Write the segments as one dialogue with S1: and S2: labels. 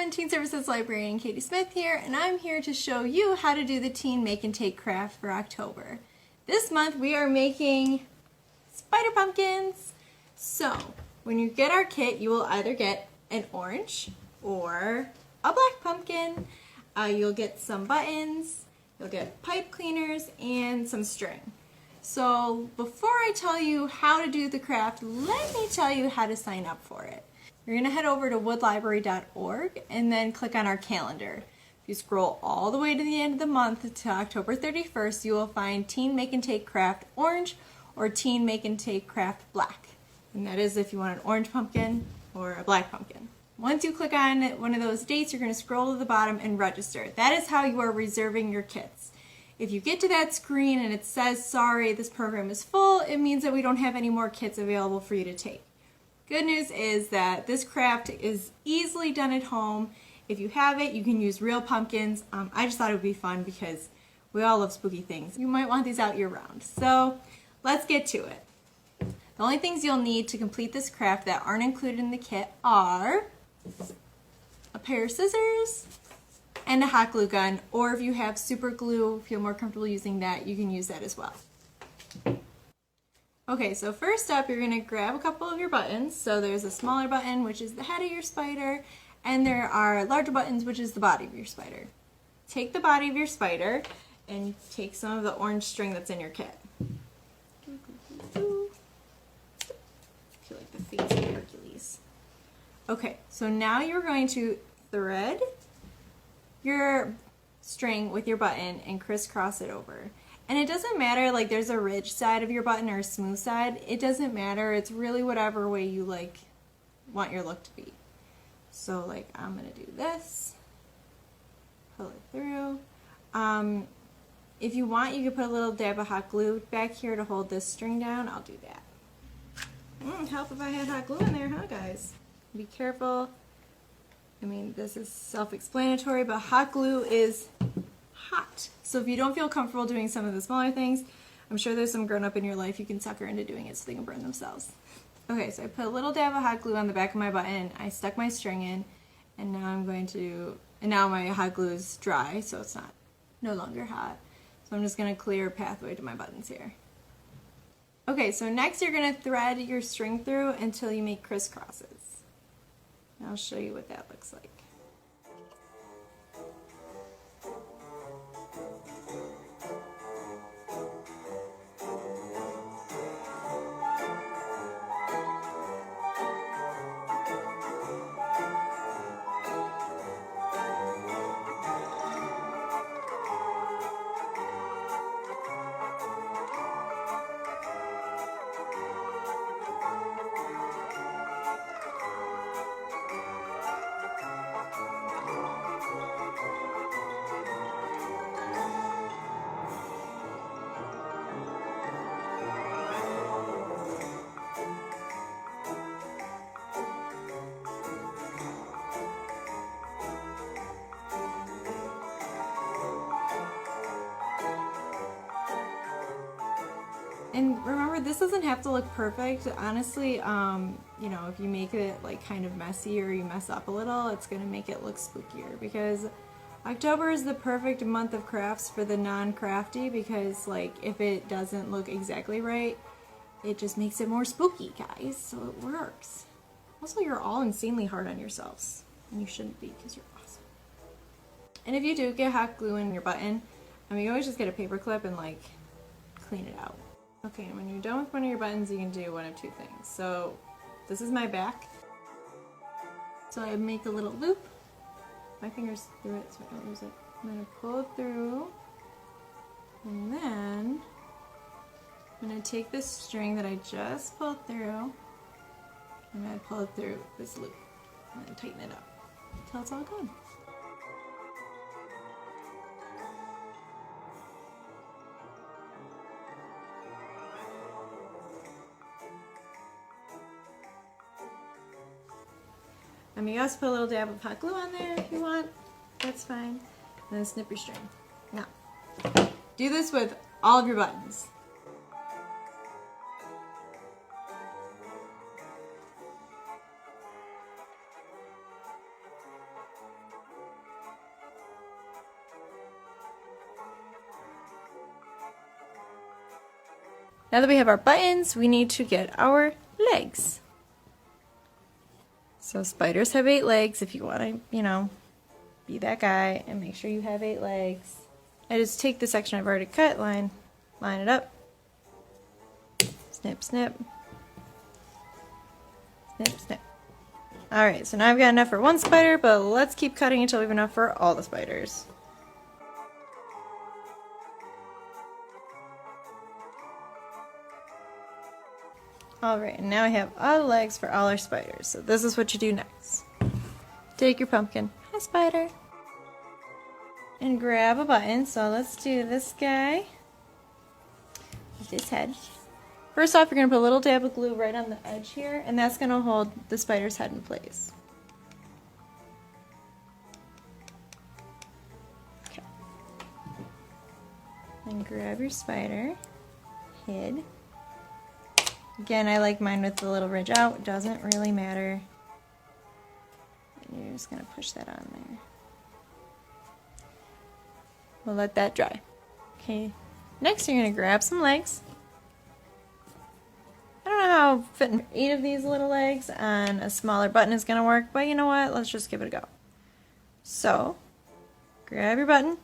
S1: everyone, Teen Services Librarian Katie Smith here, and I'm here to show you how to do the Teen Make and Take craft for October. This month we are making spider pumpkins. So, when you get our kit, you will either get an orange or a black pumpkin. You'll get some buttons, you'll get pipe cleaners, and some string. So, before I tell you how to do the craft, let me tell you how to sign up for it. You're going to head over to woodlibrary.org and then click on our calendar. If you scroll all the way to the end of the month to October 31st, you will find Teen Make and Take Craft Orange or Teen Make and Take Craft Black. And that is if you want an orange pumpkin or a black pumpkin. Once you click on one of those dates, you're going to scroll to the bottom and register. That is how you are reserving your kits. If you get to that screen and it says, sorry, this program is full, it means that we don't have any more kits available for you to take. Good news is that this craft is easily done at home. If you have it, you can use real pumpkins. I just thought it would be fun because we all love spooky things. You might want these out year round. So let's get to it. The only things you'll need to complete this craft that aren't included in the kit are a pair of scissors and a hot glue gun, or if you have super glue, feel more comfortable using that, you can use that as well. Okay, so first up, you're going to grab a couple of your buttons. So there's a smaller button, which is the head of your spider, and there are larger buttons, which is the body of your spider. Take the body of your spider and take some of the orange string that's in your kit. I feel like the face of Hercules. Okay, so now you're going to thread your string with your button and crisscross it over. And it doesn't matter, like there's a ridge side of your button or a smooth side. It doesn't matter. It's really whatever way you want your look to be. So like I'm going to do this. Pull it through. If you want, you can put a little dab of hot glue back here to hold this string down. I'll do that. Help if I had hot glue in there, huh guys? Be careful. I mean, this is self-explanatory, but hot glue is hot. So if you don't feel comfortable doing some of the smaller things, I'm sure there's some grown-up in your life you can sucker into doing it so they can burn themselves. Okay, so I put a little dab of hot glue on the back of my button, I stuck my string in, and now my hot glue is dry, so it's no longer hot. So I'm just going to clear a pathway to my buttons here. Okay, so next you're going to thread your string through until you make crisscrosses. And I'll show you what that looks like. And remember, this doesn't have to look perfect. Honestly, you know, if you make it like kind of messy or you mess up a little, it's going to make it look spookier, because October is the perfect month of crafts for the non-crafty, because like if it doesn't look exactly right, it just makes it more spooky, guys. So it works. Also, you're all insanely hard on yourselves, and you shouldn't be, because you're awesome. And if you do get hot glue in your button, I mean, you always just get a paper clip and like clean it out. Okay, and when you're done with one of your buttons, you can do one of two things. So this is my back. So I make a little loop, my fingers through it so I don't lose it. I'm going to pull it through, and then I'm going to take this string that I just pulled through, I'm going to pull it through this loop, and then tighten it up until it's all gone. I mean, you also put a little dab of hot glue on there if you want. That's fine. And then snip your string. Now, do this with all of your buttons. Now that we have our buttons, we need to get our legs. So spiders have 8 legs if you want to, be that guy and make sure you have 8 legs. I just take the section I've already cut, line it up, snip, snip, snip, snip. Alright, so now I've got enough for one spider, but let's keep cutting until we have enough for all the spiders. Alright, and now I have all the legs for all our spiders. So this is what you do next. Take your pumpkin, hi spider, and grab a button. So let's do this guy with his head. First off, you're going to put a little dab of glue right on the edge here, and that's going to hold the spider's head in place. Okay. Then grab your spider head. Again, I like mine with the little ridge out. It doesn't really matter. And you're just going to push that on there. We'll let that dry. Okay. Next, you're going to grab some legs. I don't know how fitting 8 of these little legs on a smaller button is going to work, but you know what? Let's just give it a go. So, grab your button,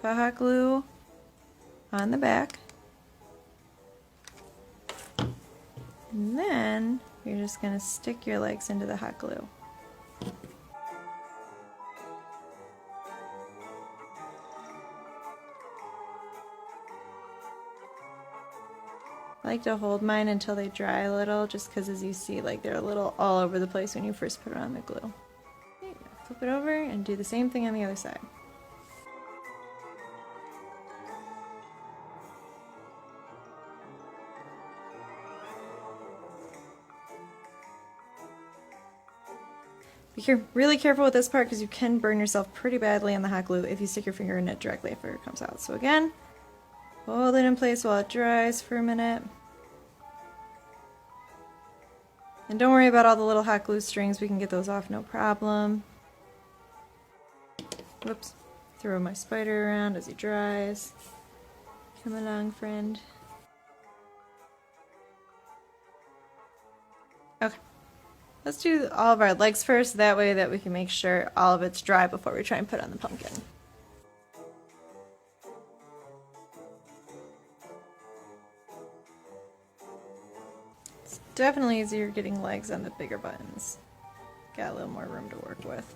S1: put hot glue on the back, and then you're just going to stick your legs into the hot glue. I like to hold mine until they dry a little, just because as you see, like they're a little all over the place when you first put it on the glue. Okay, flip it over and do the same thing on the other side. Be really careful with this part because you can burn yourself pretty badly on the hot glue if you stick your finger in it directly after it comes out. So again, hold it in place while it dries for a minute. And don't worry about all the little hot glue strings, we can get those off no problem. Whoops, throw my spider around as he dries. Come along, friend. Okay, let's do all of our legs first, that way that we can make sure all of it's dry before we try and put on the pumpkin. Definitely easier getting legs on the bigger buttons. Got a little more room to work with.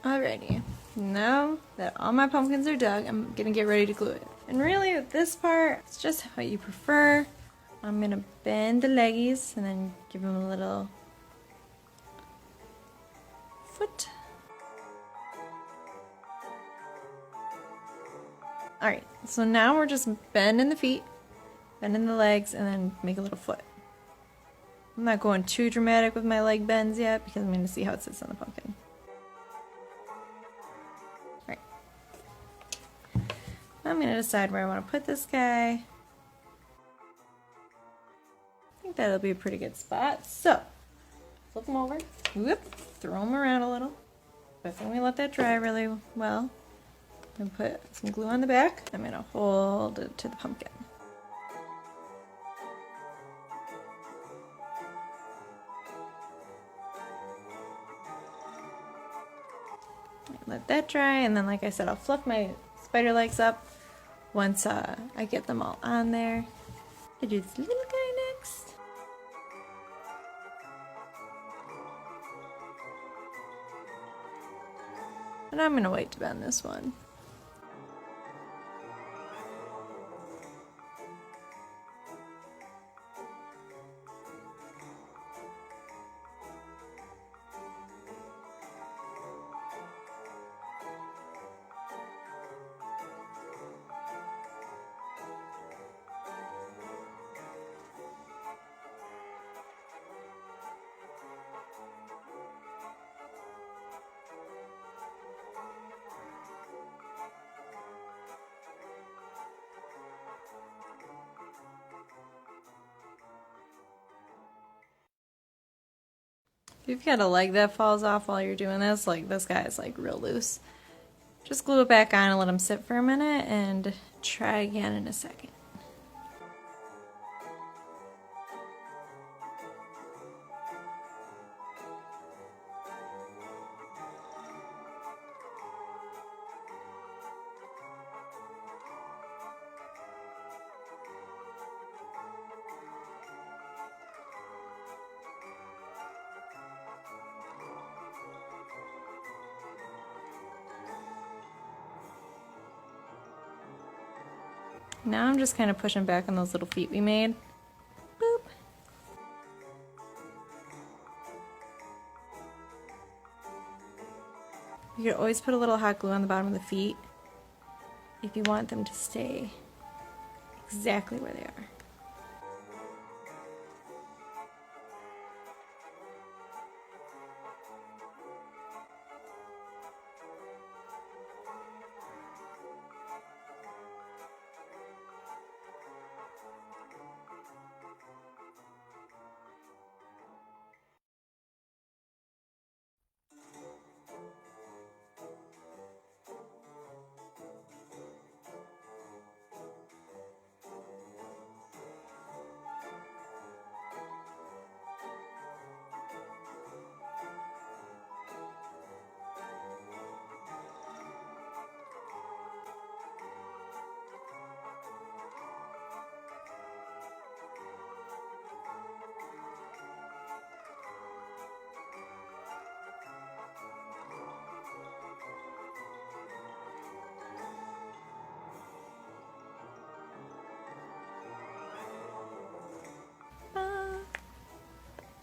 S1: Alrighty, now that all my pumpkins are dug, I'm gonna get ready to glue it. And really, with this part, it's just what you prefer. I'm gonna bend the leggies and then give them a little foot. Alright, so now we're just bending the feet, bending the legs, and then make a little foot. I'm not going too dramatic with my leg bends yet because I'm gonna see how it sits on the pumpkin. I'm going to decide where I want to put this guy. I think that'll be a pretty good spot. So, flip them over, whoop, throw them around a little. But then we let that dry really well. And put some glue on the back. I'm going to hold it to the pumpkin. Let that dry, and then like I said, I'll fluff my spider legs up once I get them all on there. I do this little guy next. And I'm gonna wait to bend this one. If you've got a leg that falls off while you're doing this, like this guy is like real loose, just glue it back on and let him sit for a minute and try again in a second. Now I'm just kind of pushing back on those little feet we made. Boop. You could always put a little hot glue on the bottom of the feet if you want them to stay exactly where they are.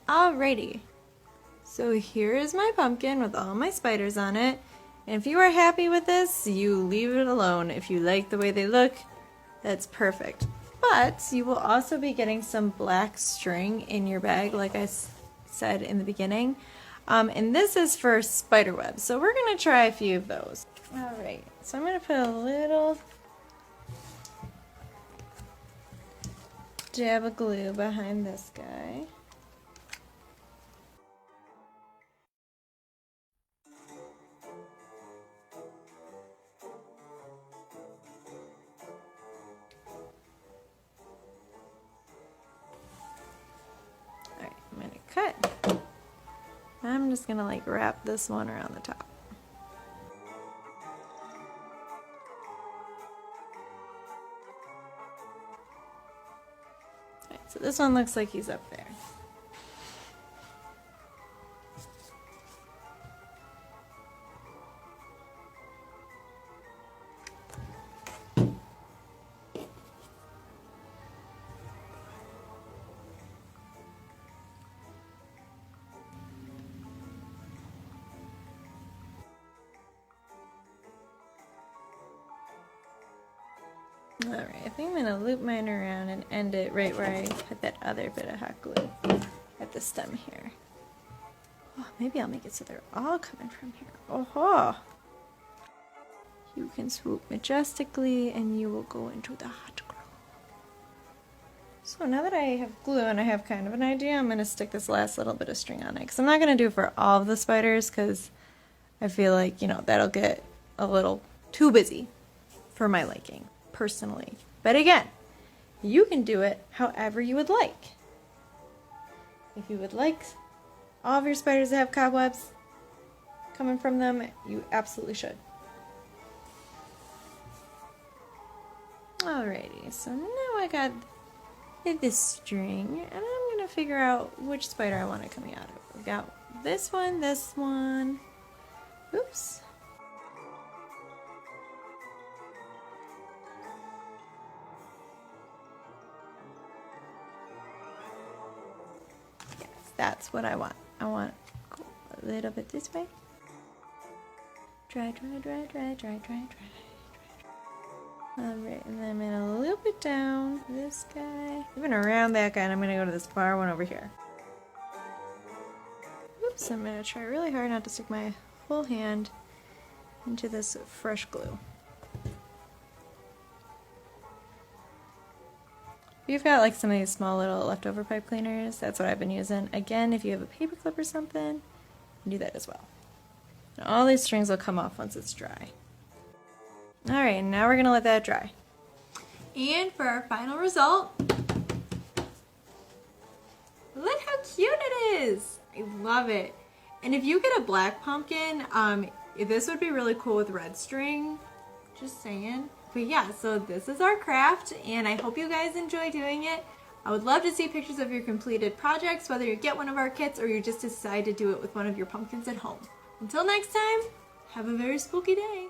S1: Alrighty, so here is my pumpkin with all my spiders on it. And if you are happy with this, you leave it alone. If you like the way they look, that's perfect. But you will also be getting some black string in your bag, like I said in the beginning. And this is for spider webs, so we're going to try a few of those. Alright, so I'm going to put a little dab of glue behind this guy. Cut. I'm just gonna like wrap this one around the top. Alright, so this one looks like he's up there. Alright, I think I'm going to loop mine around and end it right where I put that other bit of hot glue at the stem here. Oh, maybe I'll make it so they're all coming from here. Oh-ho! You can swoop majestically and you will go into the hot glue. So now that I have glue and I have kind of an idea, I'm going to stick this last little bit of string on it. Because I'm not going to do it for all of the spiders because I feel like, you know, that'll get a little too busy for my liking. Personally. But again, you can do it however you would like. If you would like all of your spiders to have cobwebs coming from them, you absolutely should. Alrighty, so now I got this string, and I'm going to figure out which spider I want it coming out of. We've got this one. Oops. That's what I want. I want to go a little bit this way. Dry. Alright, and then I'm going to loop it down this guy. Even around that guy, and I'm going to go to this far one over here. Oops, I'm going to try really hard not to stick my whole hand into this fresh glue. We've got like some of these small little leftover pipe cleaners. That's what I've been using. Again, if you have a paper clip or something, you can do that as well. And all these strings will come off once it's dry. Alright, now we're going to let that dry. And for our final result, look how cute it is! I love it. And if you get a black pumpkin, this would be really cool with red string. Just saying. But yeah, so this is our craft, and I hope you guys enjoy doing it. I would love to see pictures of your completed projects, whether you get one of our kits or you just decide to do it with one of your pumpkins at home. Until next time, have a very spooky day.